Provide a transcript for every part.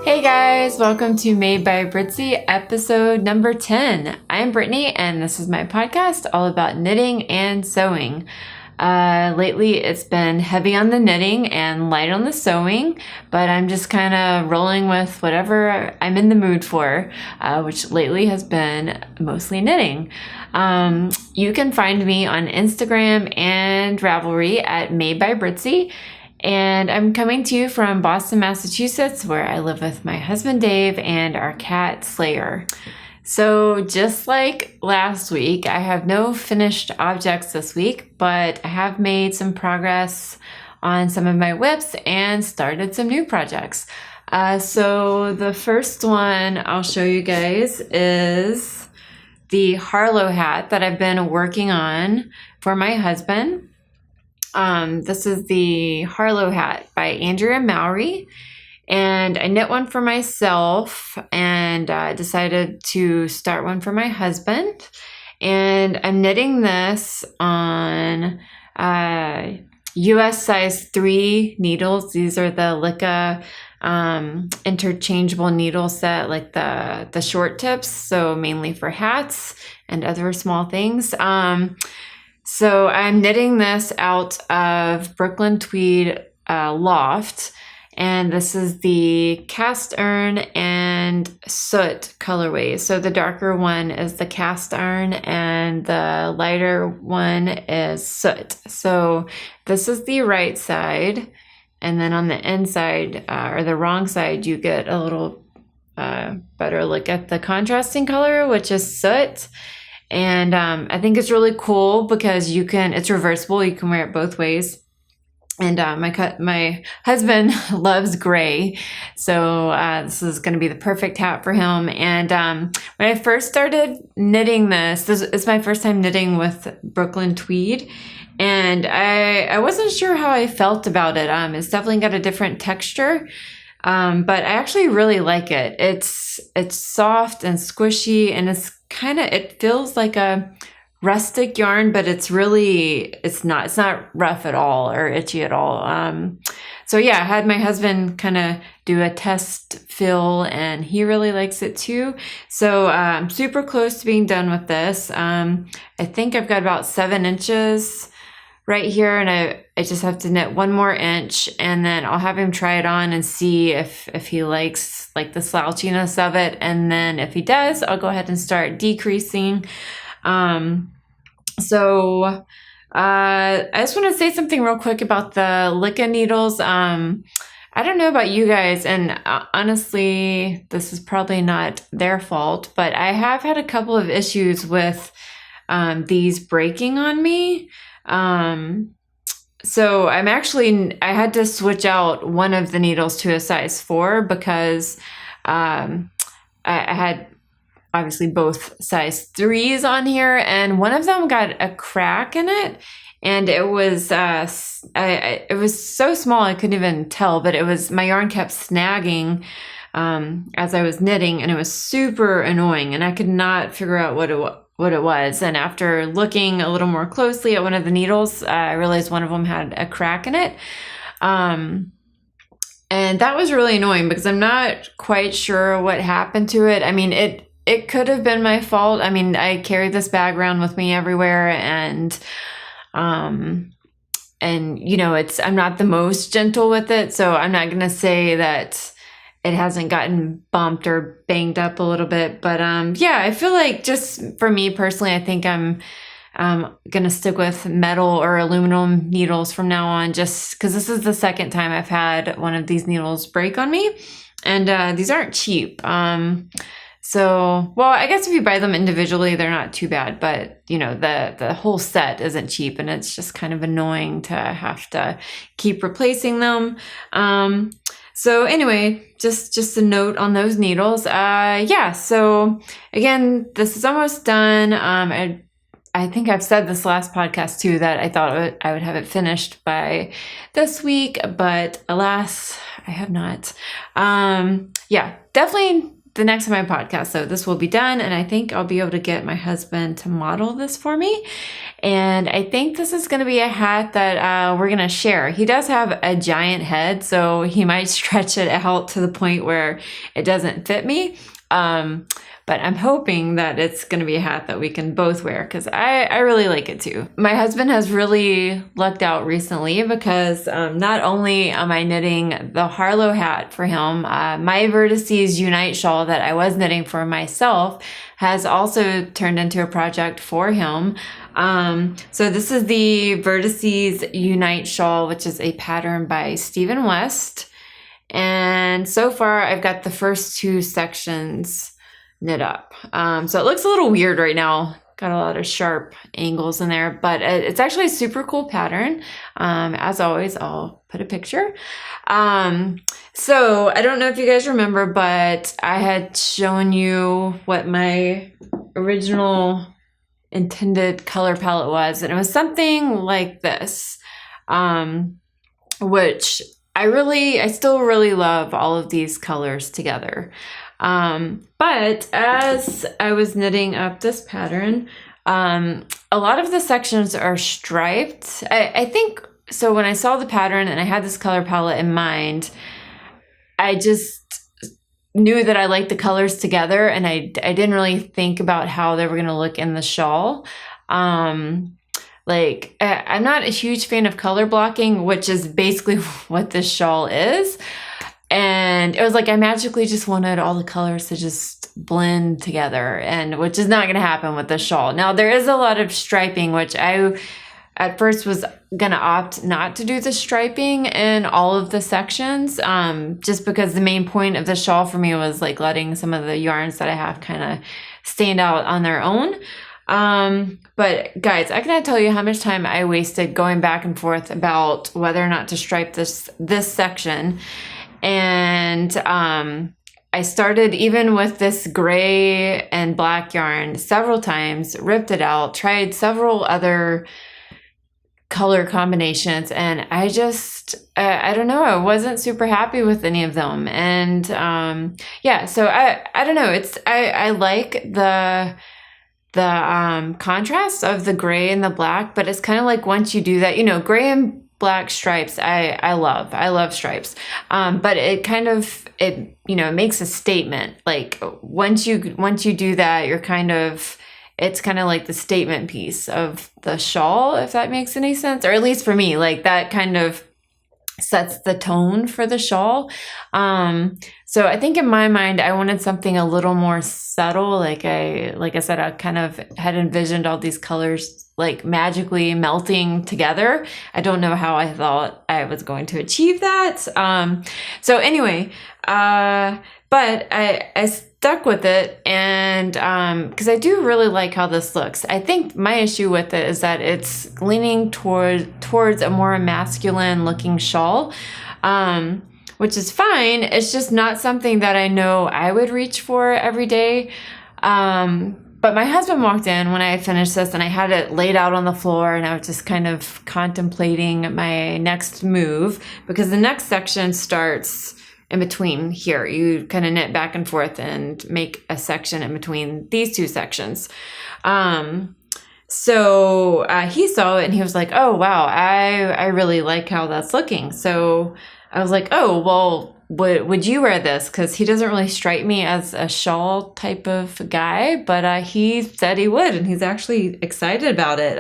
Hey guys, welcome to Made by BritSie episode number 10. I'm Brittany and this is my podcast all about knitting and sewing. Lately it's been heavy on the knitting and light on the sewing, but I'm just kind of rolling with whatever I'm in the mood for, which lately has been mostly knitting. You can find me on Instagram and Ravelry at MadeByBritSie. And I'm coming to you from Boston, Massachusetts, where I live with my husband Dave and our cat Slayer. So just like last week, I have no finished objects this week, but I have made some progress on some of my whips and started some new projects. So the first one I'll show you guys is the HARLOW hat that I've been working on for my husband. This is the HARLOW hat by ANDREA and MOWRY, and I knit one for myself and decided to start one for my husband. And I'm knitting this on US size 3 needles. These are the Licka interchangeable needle set, like the short tips, so mainly for hats and other small things. So I'm knitting this out of Brooklyn Tweed Loft, and this is the cast iron and soot colorway. So the darker one is the cast iron and the lighter one is soot. So this is the right side, and then on the inside, or the wrong side, you get a little better look at the contrasting color, which is soot. And I think it's really cool because it's reversible. You can wear it both ways. And my husband loves gray. So this is going to be the perfect hat for him. And when I first started knitting this is my first time knitting with Brooklyn Tweed. And I wasn't sure how I felt about it. It's definitely got a different texture. But I actually really like it. It's soft and squishy, and it feels like a rustic yarn, but it's not rough at all or itchy at all. So yeah, I had my husband kind of do a test fill and he really likes it too. So I'm super close to being done with this. I think I've got about 7 inches right here, and I just have to knit 1 more inch, and then I'll have him try it on and see if he likes like the slouchiness of it, and then if he does, I'll go ahead and start decreasing. So I just want to say something real quick about the Licka needles. I don't know about you guys, and honestly, this is probably not their fault, but I have had a couple of issues with these breaking on me. So I had to switch out one of the needles to a size 4 because I had obviously both size 3s on here, and one of them got a crack in it, and it was so small I couldn't even tell, but my yarn kept snagging as I was knitting, and it was super annoying, and I could not figure out what it was. And after looking a little more closely at one of the needles, I realized one of them had a crack in it. And that was really annoying because I'm not quite sure what happened to it. I mean, it could have been my fault. I mean, I carry this bag around with me everywhere, and you know, I'm not the most gentle with it, so I'm not gonna say that it hasn't gotten bumped or banged up a little bit. But yeah, I feel like just for me personally, I think I'm gonna stick with metal or aluminum needles from now on, just because this is the second time I've had one of these needles break on me, and these aren't cheap. So, well, I guess if you buy them individually, they're not too bad, but you know, the whole set isn't cheap, and it's just kind of annoying to have to keep replacing them. So anyway, just a note on those needles. Yeah, so again, this is almost done. I think I've said this last podcast too, that I thought I would have it finished by this week, but alas, I have not. Yeah, definitely the next time I podcast. So this will be done, and I think I'll be able to get my husband to model this for me. And I think this is going to be a hat that we're going to share. He does have a giant head, so he might stretch it out to the point where it doesn't fit me. But I'm hoping that it's going to be a hat that we can both wear because I really like it too. My husband has really lucked out recently because not only am I knitting the HARLOW hat for him, MadeByBritSie's Unite shawl that I was knitting for myself has also turned into a project for him. So this is the BritSie's Unite shawl, which is a pattern by Stephen West. And so far I've got the first 2 sections knit up. So it looks a little weird right now. Got a lot of sharp angles in there, but it's actually a super cool pattern. As always, I'll put a picture. So I don't know if you guys remember, but I had shown you what my original intended color palette was, and it was something like this, which I still really love all of these colors together. But as I was knitting up this pattern, a lot of the sections are striped. I think, so when I saw the pattern and I had this color palette in mind, I just knew that I liked the colors together, and I didn't really think about how they were going to look in the shawl. Like, I'm not a huge fan of color blocking, which is basically what this shawl is. And it was like I magically just wanted all the colors to just blend together, and which is not going to happen with this shawl. Now, there is a lot of striping, which I at first was going to opt not to do the striping in all of the sections, just because the main point of the shawl for me was like letting some of the yarns that I have kind of stand out on their own. But guys, I cannot tell you how much time I wasted going back and forth about whether or not to stripe this section. And I started even with this gray and black yarn several times, ripped it out, tried several other color combinations, and I just, I don't know, I wasn't super happy with any of them. And yeah, so I don't know, I like the contrast of the gray and the black, but it's kind of like once you do that, you know, gray and black stripes, I love stripes. But it kind of, you know, it makes a statement. Like once you do that, you're kind of, it's kind of like the statement piece of the shawl, if that makes any sense, or at least for me, like that kind of sets the tone for the shawl. So I think in my mind, I wanted something a little more subtle. Like I said, I kind of had envisioned all these colors like magically melting together. I don't know how I thought I was going to achieve that. So anyway, but I stuck with it, and because I do really like how this looks. I think my issue with it is that it's leaning towards a more masculine looking shawl, which is fine. It's just not something that I know I would reach for every day. But my husband walked in when I finished this, and I had it laid out on the floor, and I was just kind of contemplating my next move, because the next section starts in between here. You kind of knit back and forth and make a section in between these 2 sections. So he saw it and he was like, oh, wow, I really like how that's looking. So I was like, oh, well, would you wear this? Because he doesn't really strike me as a shawl type of guy, but he said he would, and he's actually excited about it.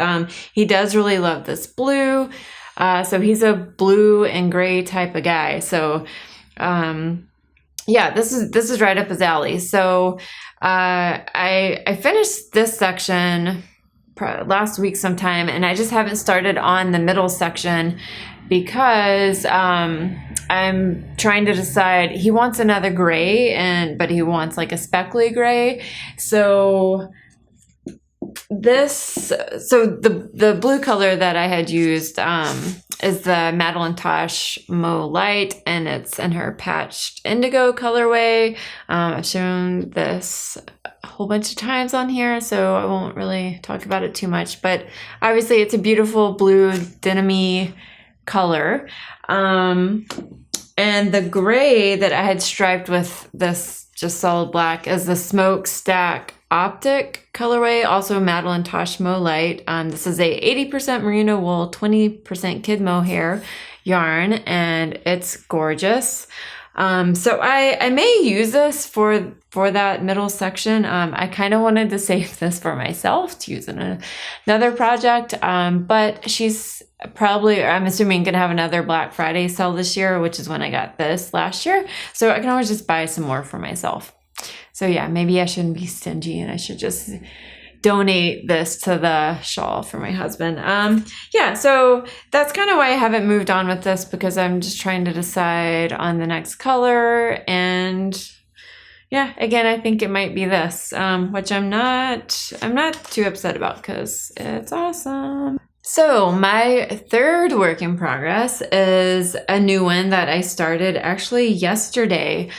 He does really love this blue. So he's a blue and gray type of guy. So yeah, this is right up his alley. So I finished this section last week sometime, and I just haven't started on the middle section because I'm trying to decide. He wants another gray, but he wants like a speckly gray. So the blue color that I had used is the Madeline Tosh Mauve Light, and it's in her patched indigo colorway. I've shown this a whole bunch of times on here, so I won't really talk about it too much, but obviously it's a beautiful blue denim-y color. And the gray that I had striped with this just solid black, is the Smokestack Optic colorway, also Madeline Tosh Mow Light. This is a 80% merino wool, 20% kid mohair yarn, and it's gorgeous. So I may use this for that middle section. I kind of wanted to save this for myself to use in another project, but she's probably, I'm assuming, gonna have another Black Friday sale this year, which is when I got this last year. So I can always just buy some more for myself. So yeah, maybe I shouldn't be stingy and I should just donate this to the shawl for my husband. Yeah, so that's kind of why I haven't moved on with this, because I'm just trying to decide on the next color. And yeah, again, I think it might be this, which I'm not too upset about because it's awesome. So my third work in progress is a new one that I started actually yesterday.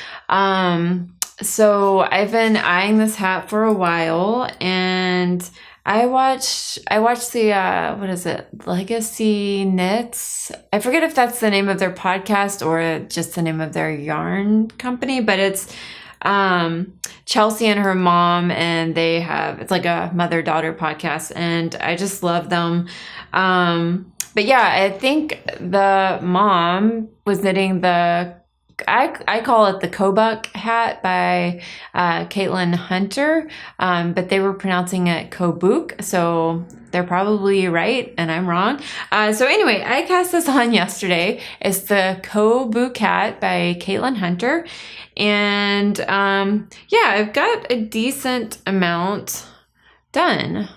So I've been eyeing this hat for a while, and I watched the what is it, Legacy Knits? I forget if that's the name of their podcast or just the name of their yarn company, but it's Chelsea and her mom, and it's like a mother-daughter podcast, and I just love them. But yeah, I think the mom was knitting I call it the KOBUK hat by Caitlin Hunter, but they were pronouncing it KOBUK, so they're probably right and I'm wrong. So anyway, I cast this on yesterday. It's the KOBUK hat by Caitlin Hunter, and yeah, I've got a decent amount done.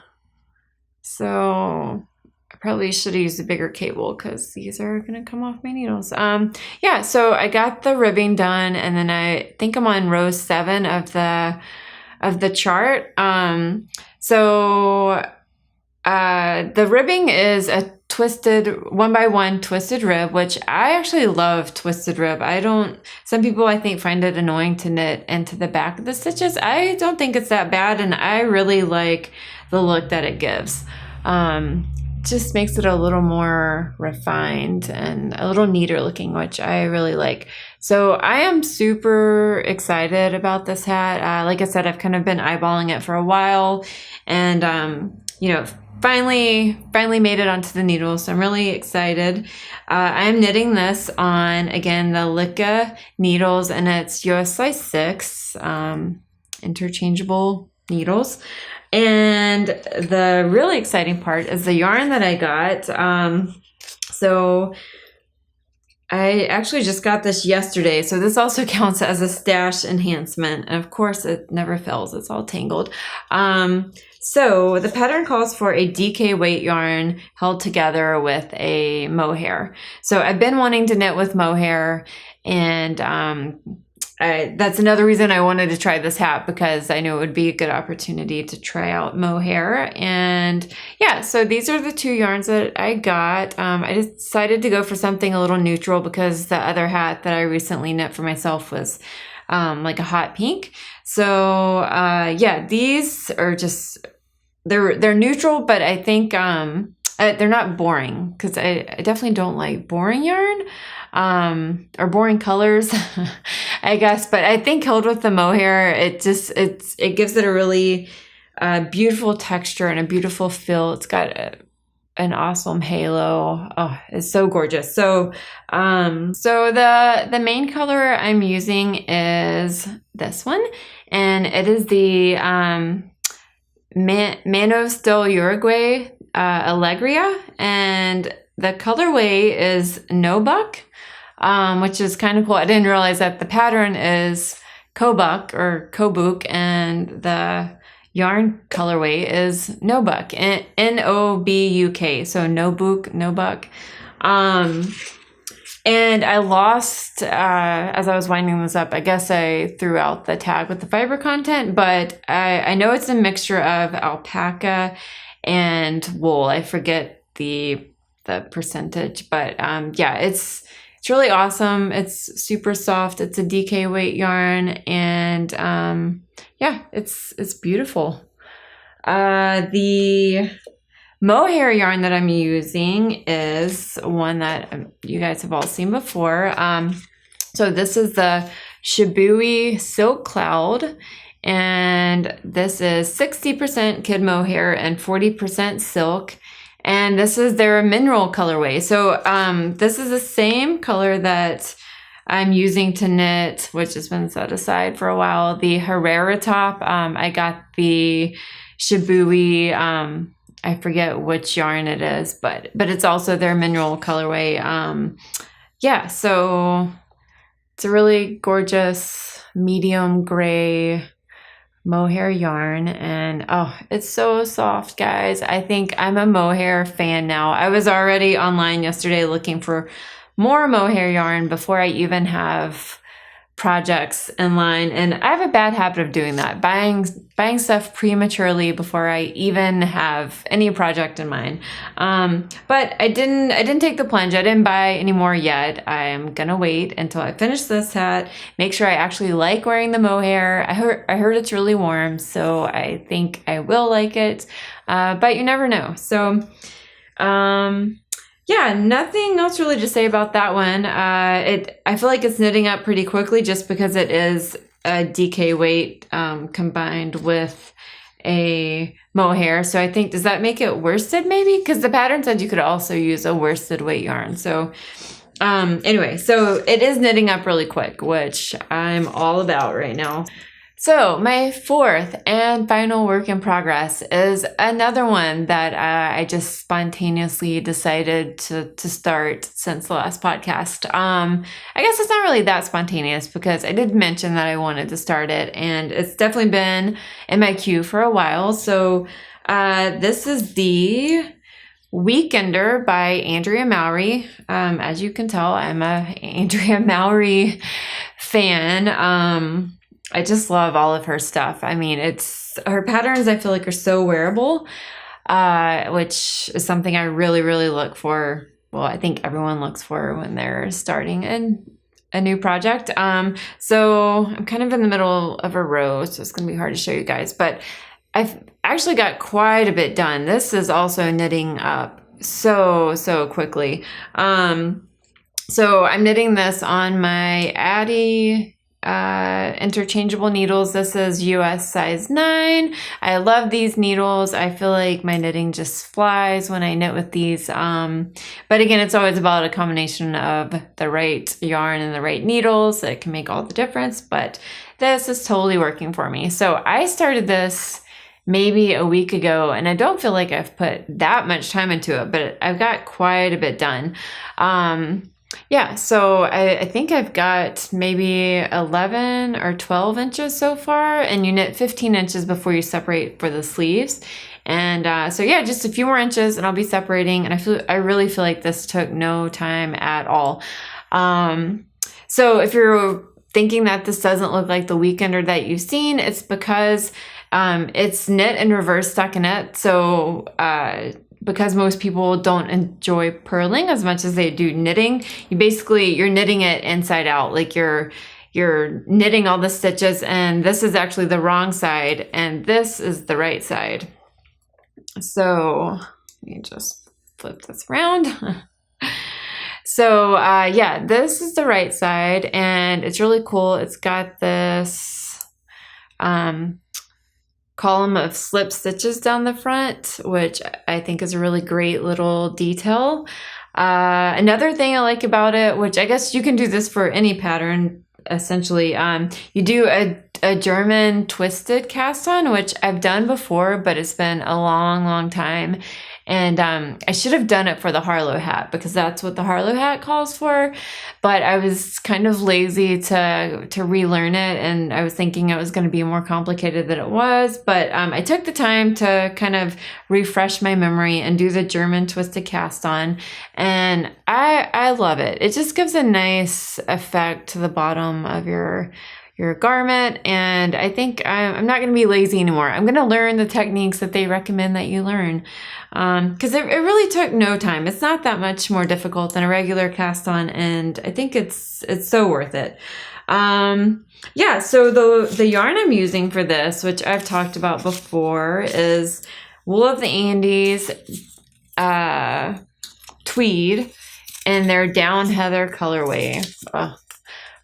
So I probably should have used a bigger cable because these are going to come off my needles. Yeah, so I got the ribbing done, and then I think I'm on row 7 of the chart. So the ribbing is a twisted 1x1 twisted rib, which I actually love twisted rib. Some people I think find it annoying to knit into the back of the stitches. I don't think it's that bad, and I really like the look that it gives. Just makes it a little more refined and a little neater looking, which I really like. So I am super excited about this hat. Like I said, I've kind of been eyeballing it for a while, and you know, finally made it onto the needle. So I'm really excited. I'm knitting this on, again, the Licka needles, and it's US size 6, interchangeable needles. And the really exciting part is the yarn that I got. So I actually just got this yesterday. So this also counts as a stash enhancement. And of course, it never fails. It's all tangled. So the pattern calls for a DK weight yarn held together with a mohair. So I've been wanting to knit with mohair, and that's another reason I wanted to try this hat, because I knew it would be a good opportunity to try out mohair. And yeah, so these are the 2 yarns that I got. I decided to go for something a little neutral because the other hat that I recently knit for myself was like a hot pink. So yeah, these are just, they're neutral, but I think they're not boring, because I definitely don't like boring yarn. Or boring colors, I guess. But I think held with the mohair, it gives it a really beautiful texture and a beautiful feel. It's got an awesome halo. Oh, it's so gorgeous. So, so the main color I'm using is this one, and it is the Manos del Uruguay Alegria, and the colorway is KOBUK. Which is kind of cool. I didn't realize that the pattern is KOBUK or KOBUK, and the yarn colorway is NOBUK, N-O-B-U-K. So NOBUK. And I lost, as I was winding this up, I guess I threw out the tag with the fiber content, but I know it's a mixture of alpaca and wool. I forget the percentage, but yeah, it's really awesome. It's super soft. It's a DK weight yarn, and yeah, it's beautiful. The mohair yarn that I'm using is one that you guys have all seen before. So this is the Shibui Silk Cloud. And this is 60% kid mohair and 40% silk. And this is their mineral colorway. So this is the same color that I'm using to knit, which has been set aside for a while, the Herrera top. I got the Shibui, I forget which yarn it is, but it's also their mineral colorway. Yeah, so it's a really gorgeous medium gray mohair yarn, and oh, it's so soft, guys. I think I'm a mohair fan now. I was already online yesterday looking for more mohair yarn before I even have projects in line, and I have a bad habit of doing that, buying stuff prematurely before I even have any project in mind. But I didn't take the plunge. I didn't buy any more yet. I'm gonna wait until I finish this hat, make sure I actually like wearing the mohair. I heard it's really warm, so I think I will like it, but you never know. So yeah, nothing else really to say about that one. I feel like it's knitting up pretty quickly just because it is a DK weight combined with a mohair. So I think, does that make it worsted maybe? Because the pattern said you could also use a worsted weight yarn. So anyway, so it is knitting up really quick, which I'm all about right now. So my fourth and final work in progress is another one that I just spontaneously decided to start since the last podcast. I guess it's not really that spontaneous because I did mention that I wanted to start it, and it's definitely been in my queue for a while. So this is the Weekender by Andrea MOWRY. As you can tell, I'm a Andrea MOWRY fan. I just love all of her stuff. I mean, her patterns I feel like are so wearable, which is something I really, really look for. Well, I think everyone looks for when they're starting a new project. So I'm kind of in the middle of a row, so it's going to be hard to show you guys, but I've actually got quite a bit done. This is also knitting up so quickly. So I'm knitting this on my Addy interchangeable needles. This is US size 9. I love these needles. I feel like my knitting just flies when I knit with these. But again, it's always about a combination of the right yarn and the right needles that can make all the difference. But this is totally working for me. So I started this maybe a week ago, and I don't feel like I've put that much time into it, but I've got quite a bit done. Yeah, so I think I've got maybe 11 or 12 inches so far, and you knit 15 inches before you separate for the sleeves. And so yeah, just a few more inches and I'll be separating, and I really feel like this took no time at all. So if you're thinking that this doesn't look like the Weekender that you've seen, it's because it's knit in reverse stockinette. So because most people don't enjoy purling as much as they do knitting, you're knitting it inside out. Like you're knitting all the stitches, and this is actually the wrong side and this is the right side. So let me just flip this around. So yeah, this is the right side, and it's really cool. It's got this column of slip stitches down the front, which I think is a really great little detail. Another thing I like about it, which I guess you can do this for any pattern essentially, you do a German twisted cast on, which I've done before, but it's been a long time. And I should have done it for the HARLOW hat because that's what the HARLOW hat calls for. But I was kind of lazy to relearn it, and I was thinking it was going to be more complicated than it was. But I took the time to kind of refresh my memory and do the German twisted cast on, and I love it. It just gives a nice effect to the bottom of your garment, and I think I'm not going to be lazy anymore. I'm going to learn the techniques that they recommend that you learn, because it really took no time. It's not that much more difficult than a regular cast on, and I think it's so worth it. Yeah, so the yarn I'm using for this, which I've talked about before, is Wool of the Andes tweed in their Down Heather colorway.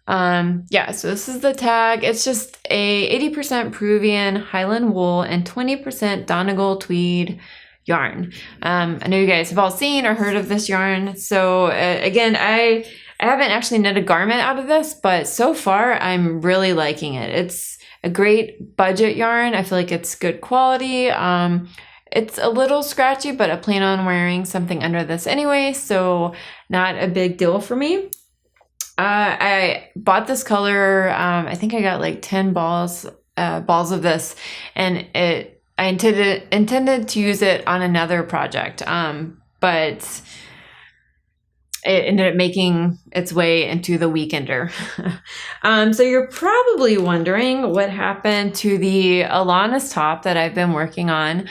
Yeah, so this is the tag. It's just a 80% Peruvian Highland wool and 20% Donegal tweed yarn. I know you guys have all seen or heard of this yarn. So again, I haven't actually knit a garment out of this, but so far I'm really liking it. It's a great budget yarn. I feel like it's good quality. It's a little scratchy, but I plan on wearing something under this anyway, so not a big deal for me. I bought this color, I think I got like 10 balls of this, and I intended to use it on another project, but it ended up making its way into the weekender. So you're probably wondering what happened to the Alanis top that I've been working on.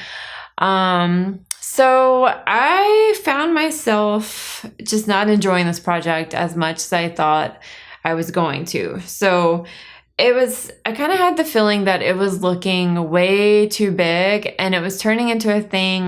So I found myself just not enjoying this project as much as I thought I was going to. So I kind of had the feeling that it was looking way too big and it was turning into a thing.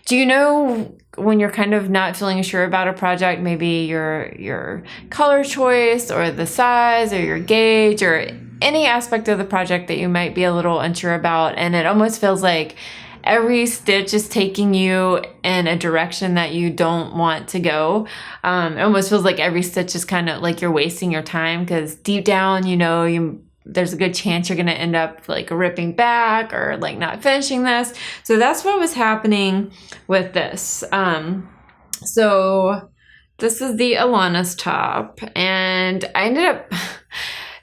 Do you know when you're kind of not feeling sure about a project, maybe your color choice or the size or your gauge or any aspect of the project that you might be a little unsure about, and it almost feels like every stitch is taking you in a direction that you don't want to go. It almost feels like every stitch is kind of like you're wasting your time, because deep down, there's a good chance you're going to end up like ripping back or like not finishing this. So that's what was happening with this. So this is the Alanis top, and I ended up...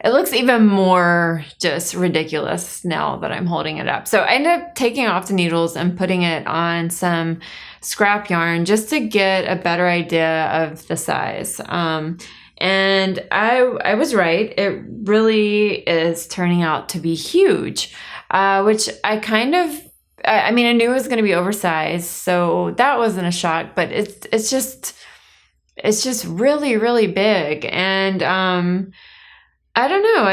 It looks even more just ridiculous now that I'm holding it up. So I ended up taking off the needles and putting it on some scrap yarn just to get a better idea of the size. And I was right. It really is turning out to be huge, which I knew it was going to be oversized, so that wasn't a shock, but it's just really, really big. And, I don't know.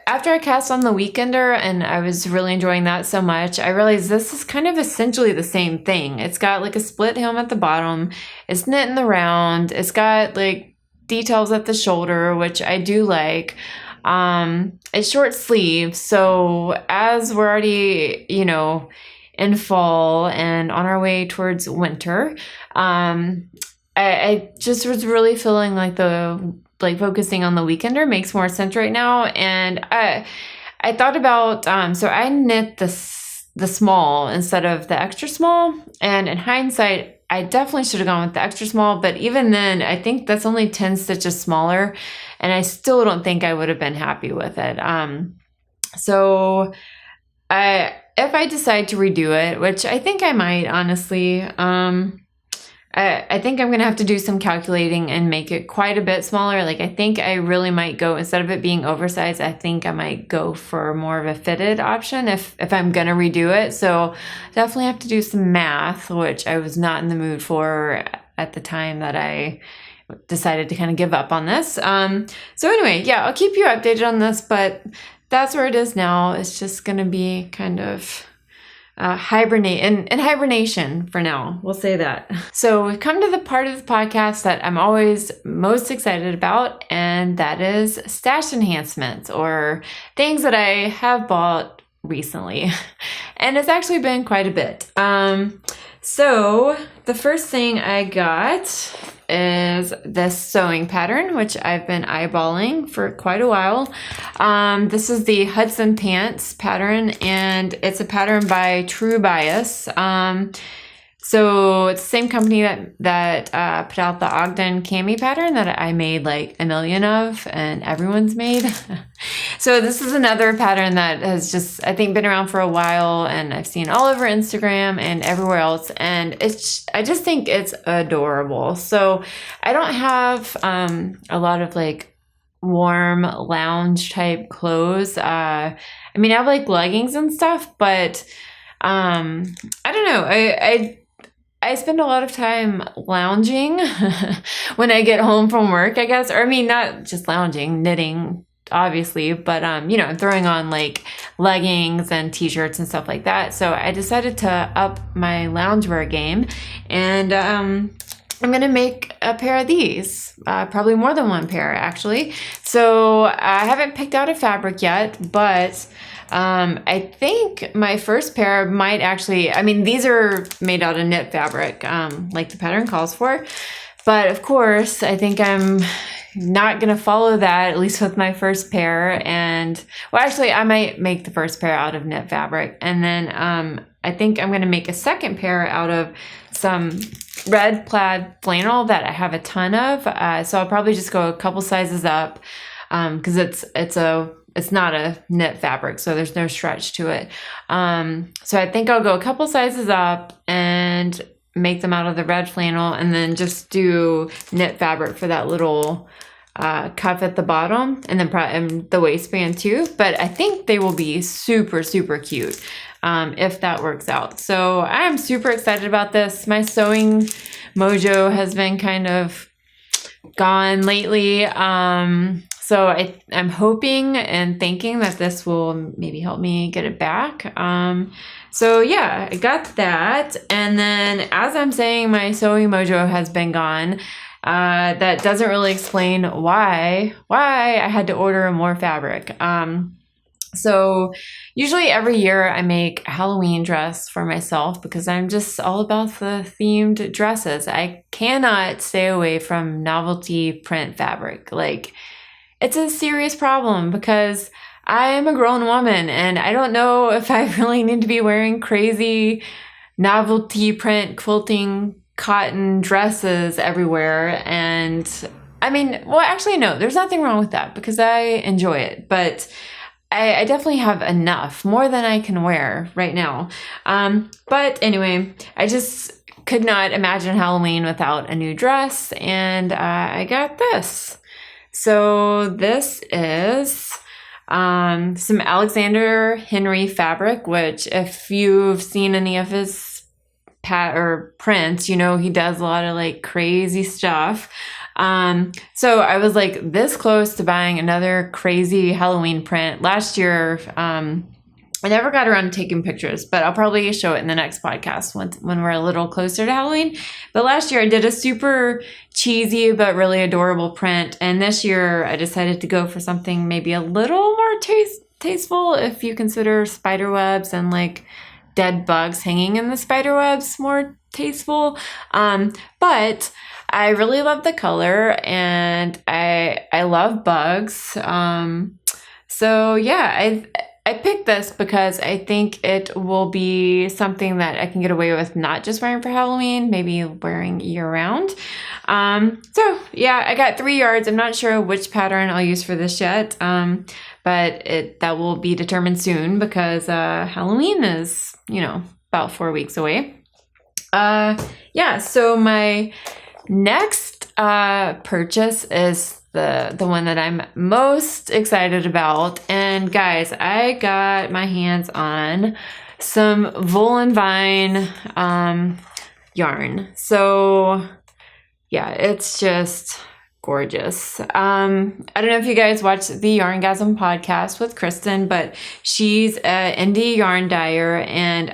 After I cast on the Weekender and I was really enjoying that so much, I realized this is kind of essentially the same thing. It's got like a split hem at the bottom. It's knit in the round. It's got like details at the shoulder, which I do like. It's short sleeve. So as we're already, in fall and on our way towards winter, I just was really feeling like focusing on the Weekender makes more sense right now. And I thought about, so I knit the small instead of the extra small. And in hindsight, I definitely should have gone with the extra small. But even then, I think that's only 10 stitches smaller. And I still don't think I would have been happy with it. So if I decide to redo it, which I think I might, honestly, I think I'm going to have to do some calculating and make it quite a bit smaller. Like, I think I really might go, instead of it being oversized, I think I might go for more of a fitted option if I'm going to redo it. So definitely have to do some math, which I was not in the mood for at the time that I decided to kind of give up on this. So anyway, yeah, I'll keep you updated on this, but that's where it is now. It's just going to be kind of... hibernation for now. We'll say that. So we've come to the part of the podcast that I'm always most excited about, and that is stash enhancements, or things that I have bought recently. And it's actually been quite a bit. So the first thing I got is this sewing pattern, which I've been eyeballing for quite a while. This is the Hudson Pants pattern, and it's a pattern by True Bias. So it's the same company that put out the Ogden cami pattern that I made like a million of, and everyone's made. So this is another pattern that has just, I think, been around for a while, and I've seen all over Instagram and everywhere else, and I just think it's adorable. So I don't have a lot of like warm lounge type clothes. I have like leggings and stuff, but I don't know. I spend a lot of time lounging when I get home from work, I guess. Or not just lounging, knitting, obviously, but I'm throwing on like leggings and t-shirts and stuff like that. So I decided to up my loungewear game, and I'm gonna make a pair of these, probably more than one pair actually. So I haven't picked out a fabric yet, but I think my first pair might actually, I mean, these are made out of knit fabric, like the pattern calls for. But of course, I think I'm not gonna follow that, at least with my first pair. And well, actually, I might make the first pair out of knit fabric, and then I think I'm gonna make a second pair out of some red plaid flannel that I have a ton of. So I'll probably just go a couple sizes up, because it's not a knit fabric, so there's no stretch to it. So I think I'll go a couple sizes up and make them out of the red flannel, and then just do knit fabric for that little cuff at the bottom, and then and the waistband too. But I think they will be super, super cute if that works out. So I'm super excited about this. My sewing mojo has been kind of gone lately. So I'm hoping and thinking that this will maybe help me get it back. So yeah, I got that. And then as I'm saying my sewing mojo has been gone, that doesn't really explain why I had to order more fabric. So usually every year I make a Halloween dress for myself because I'm just all about the themed dresses. I cannot stay away from novelty print fabric. Like, it's a serious problem because I am a grown woman and I don't know if I really need to be wearing crazy novelty print quilting cotton dresses everywhere. And I mean, well, actually, no, there's nothing wrong with that because I enjoy it. But I definitely have enough, more than I can wear right now. But anyway, I just could not imagine Halloween without a new dress, and I got this. So this is some Alexander Henry fabric, which if you've seen any of his prints, you know he does a lot of like crazy stuff. So I was like this close to buying another crazy Halloween print. Last year, I never got around to taking pictures, but I'll probably show it in the next podcast when we're a little closer to Halloween. But last year I did a super cheesy but really adorable print. And this year I decided to go for something maybe a little more tasteful if you consider spider webs and like dead bugs hanging in the spider webs more tasteful. But I really love the color and I love bugs. So yeah, I picked this because I think it will be something that I can get away with not just wearing for Halloween, maybe wearing year round. So yeah, I got 3 yards. I'm not sure which pattern I'll use for this yet, but that will be determined soon because Halloween is, about 4 weeks away. Yeah, so my next purchase is the one that I'm most excited about. And guys, I got my hands on some Wool and Vine yarn. So yeah, it's just gorgeous. I don't know if you guys watch the Yarngasm podcast with Kristen, but she's an indie yarn dyer and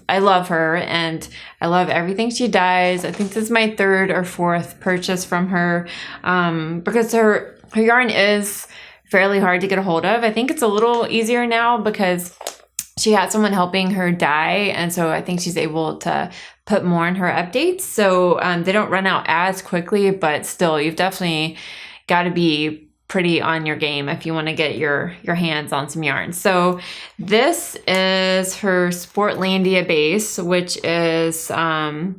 I love her and I love everything she dyes. I think this is my 3rd or 4th purchase from her, because her yarn is fairly hard to get a hold of. I think it's a little easier now because she had someone helping her dye, and so I think she's able to put more in her updates. So they don't run out as quickly, but still, you've definitely got to be pretty on your game if you want to get your hands on some yarn. So this is her Sportlandia base, which is 100%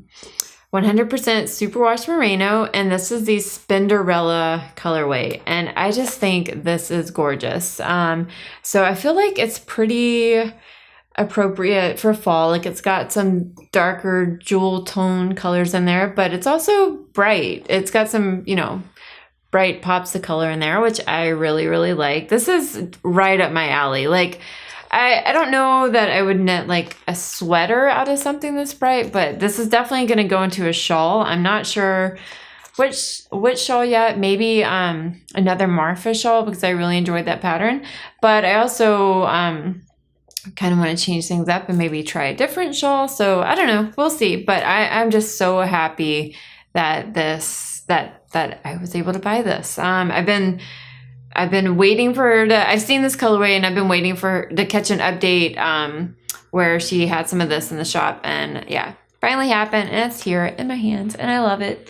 superwash merino, and this is the Spinderella colorway, and I just think this is gorgeous. So I feel like it's pretty appropriate for fall. Like, it's got some darker jewel tone colors in there, but it's also bright. It's got some, bright pops of color in there, which I really, really like. This is right up my alley. Like, I don't know that I would knit like a sweater out of something this bright, but this is definitely going to go into a shawl. I'm not sure which shawl yet. Maybe another Marfa shawl because I really enjoyed that pattern. But I also kind of want to change things up and maybe try a different shawl. So I don't know. We'll see. But I'm just so happy that I was able to buy this. I've been waiting for her to, I've seen this colorway and I've been waiting for her to catch an update where she had some of this in the shop, and yeah, finally happened, and it's here in my hands and I love it.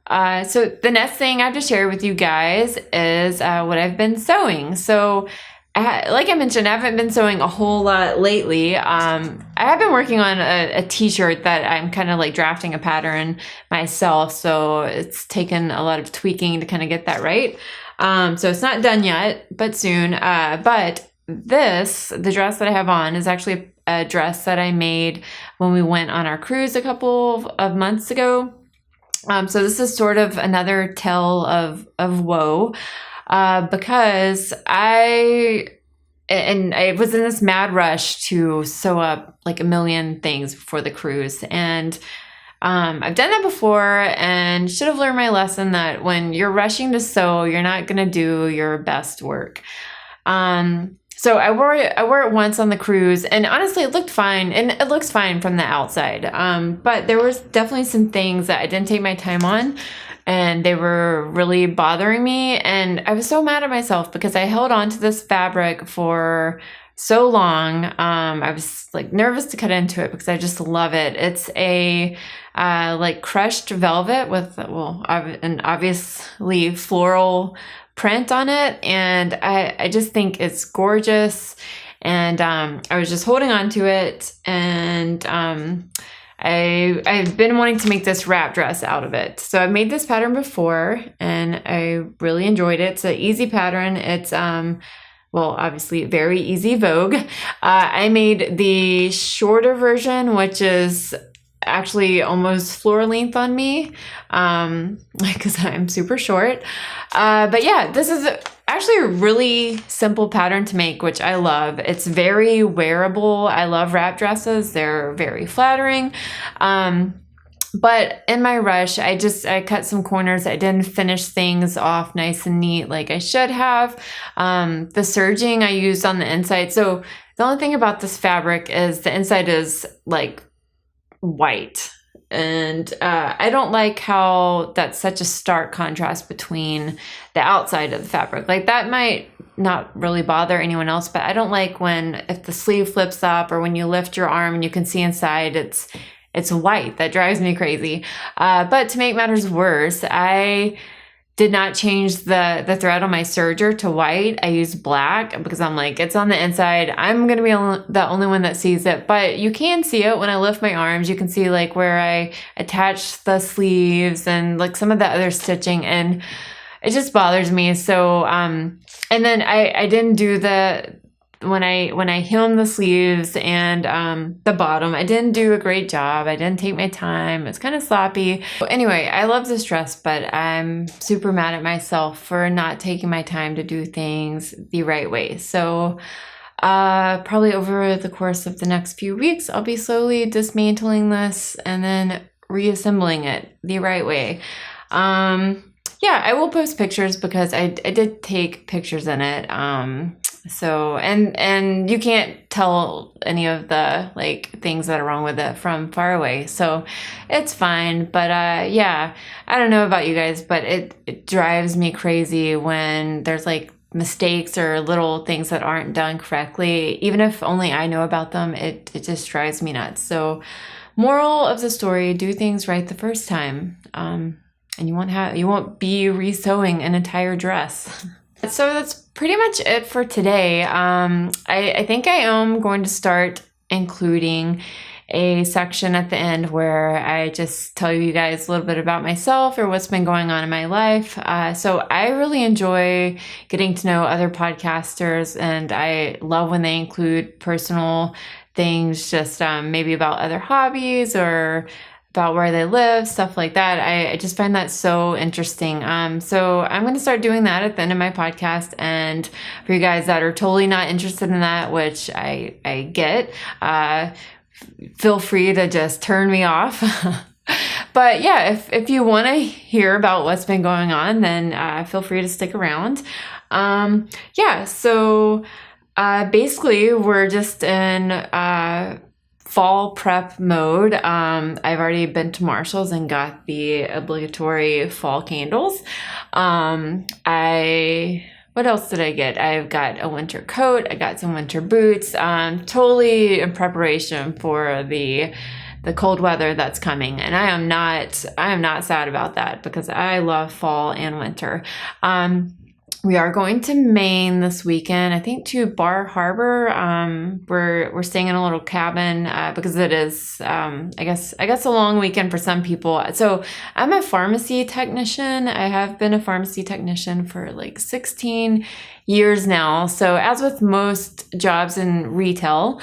So the next thing I have to share with you guys is what I've been sewing. So like I mentioned, I haven't been sewing a whole lot lately. I have been working on a t-shirt that I'm kind of like drafting a pattern myself. So it's taken a lot of tweaking to kind of get that right. So it's not done yet, but soon. But the dress that I have on is actually a dress that I made when we went on our cruise a couple of months ago. So this is sort of another tale of woe, because I was in this mad rush to sew up like a million things before the cruise. And I've done that before and should have learned my lesson that when you're rushing to sew, you're not going to do your best work. So I wore it once on the cruise, and honestly, it looked fine, and it looks fine from the outside. But there was definitely some things that I didn't take my time on, and they were really bothering me. And I was so mad at myself because I held on to this fabric for so long. I was like nervous to cut into it because I just love it. It's a like crushed velvet with, well, an obviously floral print on it, and I just think it's gorgeous. And I was just holding on to it, and I've been wanting to make this wrap dress out of it. So I've made this pattern before and I really enjoyed it. It's an easy pattern. It's well, obviously very easy vogue. I made the shorter version, which is actually almost floor length on me, because I'm super short. But yeah, this is actually a really simple pattern to make, which I love. It's very wearable. I love wrap dresses. They're very flattering. But in my rush, I cut some corners. I didn't finish things off nice and neat like I should have. The serging I used on the inside. So the only thing about this fabric is the inside is like white, and I don't like how that's such a stark contrast between the outside of the fabric. Like that might not really bother anyone else, but I don't like if the sleeve flips up or when you lift your arm and you can see inside it's white. That drives me crazy. But to make matters worse, I did not change the thread on my serger to white. I used black because I'm like, it's on the inside. I'm going to be the only one that sees it, but you can see it when I lift my arms. You can see like where I attach the sleeves and like some of the other stitching, and it just bothers me. So, and then I didn't do when I hemmed the sleeves and the bottom, I didn't do a great job. I didn't take my time. It's kind of sloppy. Anyway, I love this dress, but I'm super mad at myself for not taking my time to do things the right way. So probably over the course of the next few weeks, I'll be slowly dismantling this and then reassembling it the right way. Yeah, I will post pictures because I did take pictures in it. So, and you can't tell any of the like things that are wrong with it from far away. So it's fine. But, yeah, I don't know about you guys, but it drives me crazy when there's like mistakes or little things that aren't done correctly. Even if only I know about them, it just drives me nuts. So moral of the story, do things right the first time. And you won't be re-sewing an entire dress. So that's pretty much it for today. I think I am going to start including a section at the end where I just tell you guys a little bit about myself or what's been going on in my life. So I really enjoy getting to know other podcasters, and I love when they include personal things, just maybe about other hobbies or about where they live, stuff like that. I just find that so interesting. So I'm going to start doing that at the end of my podcast. And for you guys that are totally not interested in that, which I get, feel free to just turn me off. But yeah, if you want to hear about what's been going on, then feel free to stick around. Yeah, so basically we're just in fall prep mode. I've already been to Marshall's and got the obligatory fall candles. What else did I get? I've got a winter coat. I got some winter boots. Totally in preparation for the cold weather that's coming. And I am not sad about that because I love fall and winter. We are going to Maine this weekend, I think to Bar Harbor. We're staying in a little cabin because it is, I guess a long weekend for some people. So I'm a pharmacy technician. I have been a pharmacy technician for like 16 years now. So as with most jobs in retail,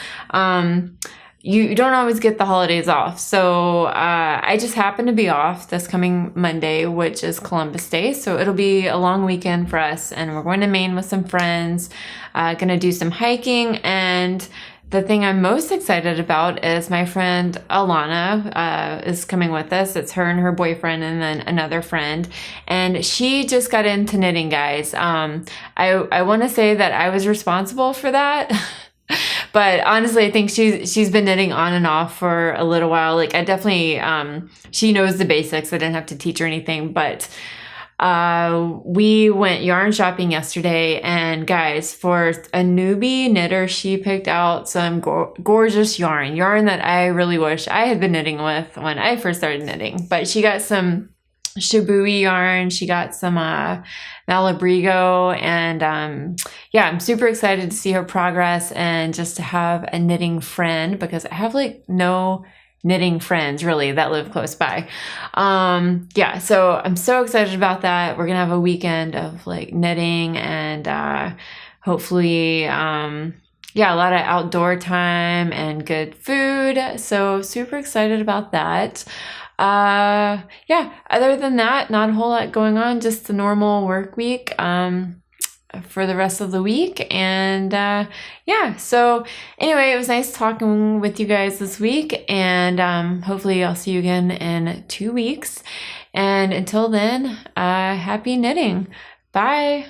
you don't always get the holidays off. So I just happen to be off this coming Monday, which is Columbus Day. So it'll be a long weekend for us. And we're going to Maine with some friends, gonna do some hiking. And the thing I'm most excited about is my friend Alana is coming with us. It's her and her boyfriend and then another friend. And she just got into knitting, guys. I want to say that I was responsible for that. But honestly, I think she's been knitting on and off for a little while. Like I definitely, she knows the basics. I didn't have to teach her anything, but we went yarn shopping yesterday, and guys, for a newbie knitter, she picked out some gorgeous yarn that I really wish I had been knitting with when I first started knitting. But she got some Shibui yarn, she got some Malabrigo, and yeah, I'm super excited to see her progress and just to have a knitting friend, because I have like no knitting friends really that live close by. Yeah, so I'm so excited about that. We're gonna have a weekend of like knitting and hopefully yeah, a lot of outdoor time and good food. So super excited about that. Yeah, other than that, not a whole lot going on, just the normal work week for the rest of the week. And yeah, so anyway, it was nice talking with you guys this week, and hopefully I'll see you again in 2 weeks. And until then, happy knitting. Bye.